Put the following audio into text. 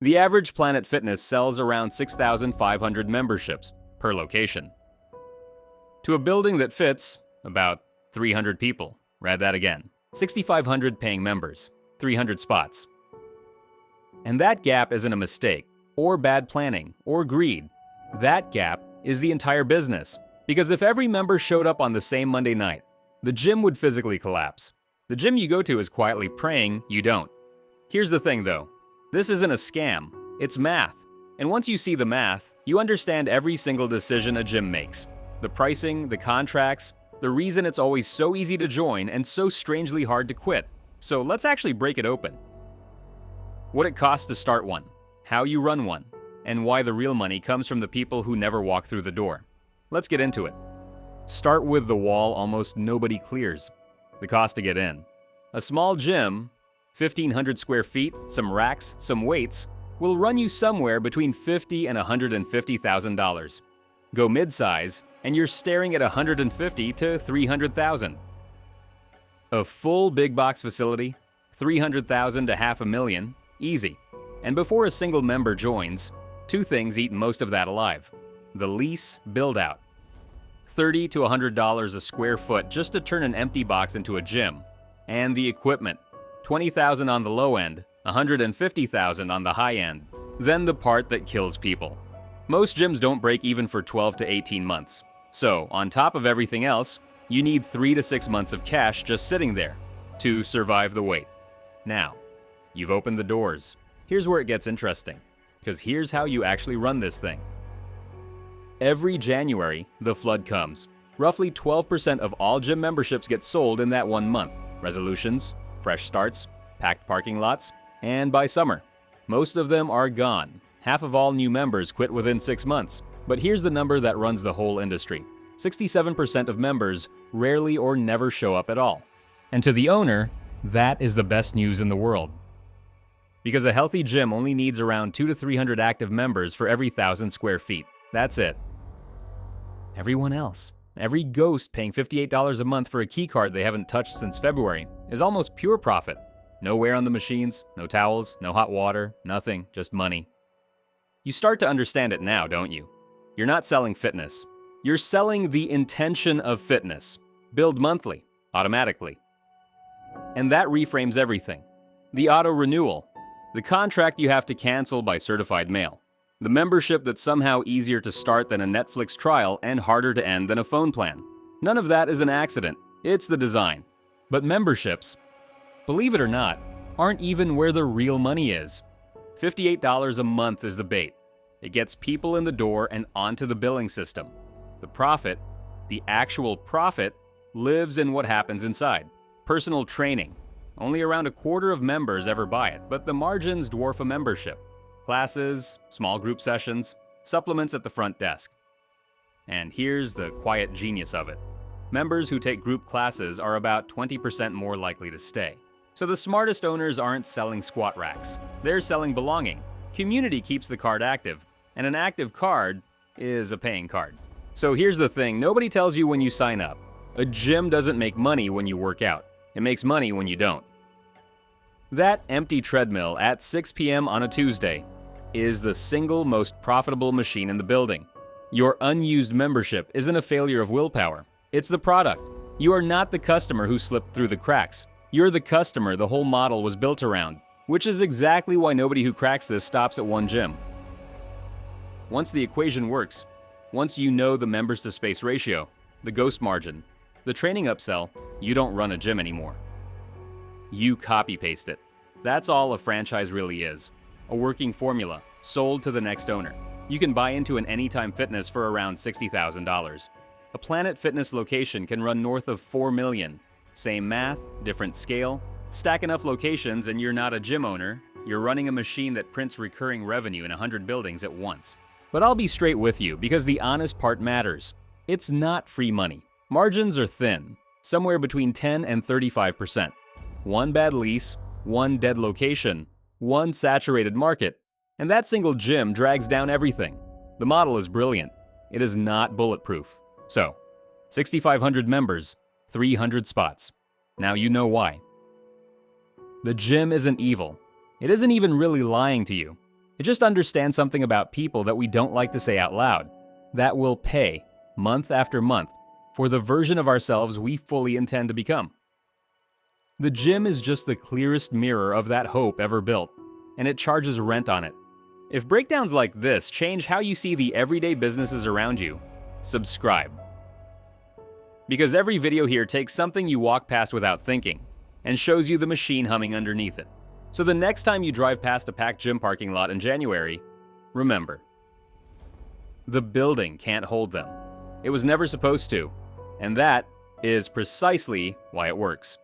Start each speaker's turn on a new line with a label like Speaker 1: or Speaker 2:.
Speaker 1: The average Planet Fitness sells around 6,500 memberships per location. To a building that fits about 300 people. Read that again. 6,500 paying members, 300 spots. And that gap isn't a mistake, or bad planning, or greed. That gap is the entire business. Because if every member showed up on the same Monday night, the gym would physically collapse. The gym you go to is quietly praying you don't. Here's the thing though, this isn't a scam, it's math. And once you see the math, you understand every single decision a gym makes. The pricing, the contracts, the reason it's always so easy to join and so strangely hard to quit. So let's actually break it open. What it costs to start one, how you run one, and why the real money comes from the people who never walk through the door. Let's get into it. Start with the wall almost nobody clears. The cost to get in. A small gym, 1,500 square feet, some racks, some weights, will run you somewhere between $50,000 and $150,000. Go mid-size, and you're staring at $150,000 to $300,000. A full big box facility, $300,000 to $500,000, easy. And before a single member joins, two things eat most of that alive. The lease build-out. $30 to $100 a square foot just to turn an empty box into a gym. And the equipment. $20,000 on the low end, $150,000 on the high end. Then the part that kills people. Most gyms don't break even for 12 to 18 months. So, on top of everything else, you need 3 to 6 months of cash just sitting there to survive the wait. Now, you've opened the doors. Here's where it gets interesting, because here's how you actually run this thing. Every January, the flood comes. Roughly 12% of all gym memberships get sold in that 1 month. Resolutions, fresh starts, packed parking lots, and by summer, most of them are gone. Half of all new members quit within 6 months. But here's the number that runs the whole industry. 67% of members rarely or never show up at all. And to the owner, that is the best news in the world. Because a healthy gym only needs around 200 to 300 active members for every 1,000 square feet. That's it. Everyone else, every ghost paying $58 a month for a key card they haven't touched since February, is almost pure profit. No wear on the machines, no towels, no hot water, nothing, just money. You start to understand it now, don't you? You're not selling fitness. You're selling the intention of fitness. Billed monthly, automatically. And that reframes everything. The auto-renewal. The contract you have to cancel by certified mail. The membership that's somehow easier to start than a Netflix trial and harder to end than a phone plan. None of that is an accident. It's the design. But memberships, believe it or not, aren't even where the real money is. $58 a month is the bait. It gets people in the door and onto the billing system. The profit, the actual profit, lives in what happens inside. Personal training. Only around a quarter of members ever buy it, but the margins dwarf a membership. Classes, small group sessions, supplements at the front desk. And here's the quiet genius of it. Members who take group classes are about 20% more likely to stay. So the smartest owners aren't selling squat racks. They're selling belonging. Community keeps the card active, and an active card is a paying card. So here's the thing, nobody tells you when you sign up. A gym doesn't make money when you work out. It makes money when you don't. That empty treadmill at 6 p.m. on a Tuesday is the single most profitable machine in the building. Your unused membership isn't a failure of willpower. It's the product. You are not the customer who slipped through the cracks. You're the customer the whole model was built around, which is exactly why nobody who cracks this stops at one gym. Once the equation works, once you know the members to space ratio, the ghost margin, the training upsell, you don't run a gym anymore. You copy-paste it. That's all a franchise really is. A working formula, sold to the next owner. You can buy into an Anytime Fitness for around $60,000. A Planet Fitness location can run north of $4 million. Same math, different scale. Stack enough locations and you're not a gym owner. You're running a machine that prints recurring revenue in 100 buildings at once. But I'll be straight with you because the honest part matters. It's not free money. Margins are thin, somewhere between 10 and 35%. One bad lease, one dead location, one saturated market, and that single gym drags down everything. The model is brilliant. It is not bulletproof. So, 6,500 members, 300 spots. Now you know why. The gym isn't evil. It isn't even really lying to you. It just understands something about people that we don't like to say out loud, that will pay, month after month, for the version of ourselves we fully intend to become. The gym is just the clearest mirror of that hope ever built, and it charges rent on it. If breakdowns like this change how you see the everyday businesses around you, subscribe. Because every video here takes something you walk past without thinking, and shows you the machine humming underneath it. So the next time you drive past a packed gym parking lot in January, remember, the building can't hold them. It was never supposed to, and that is precisely why it works.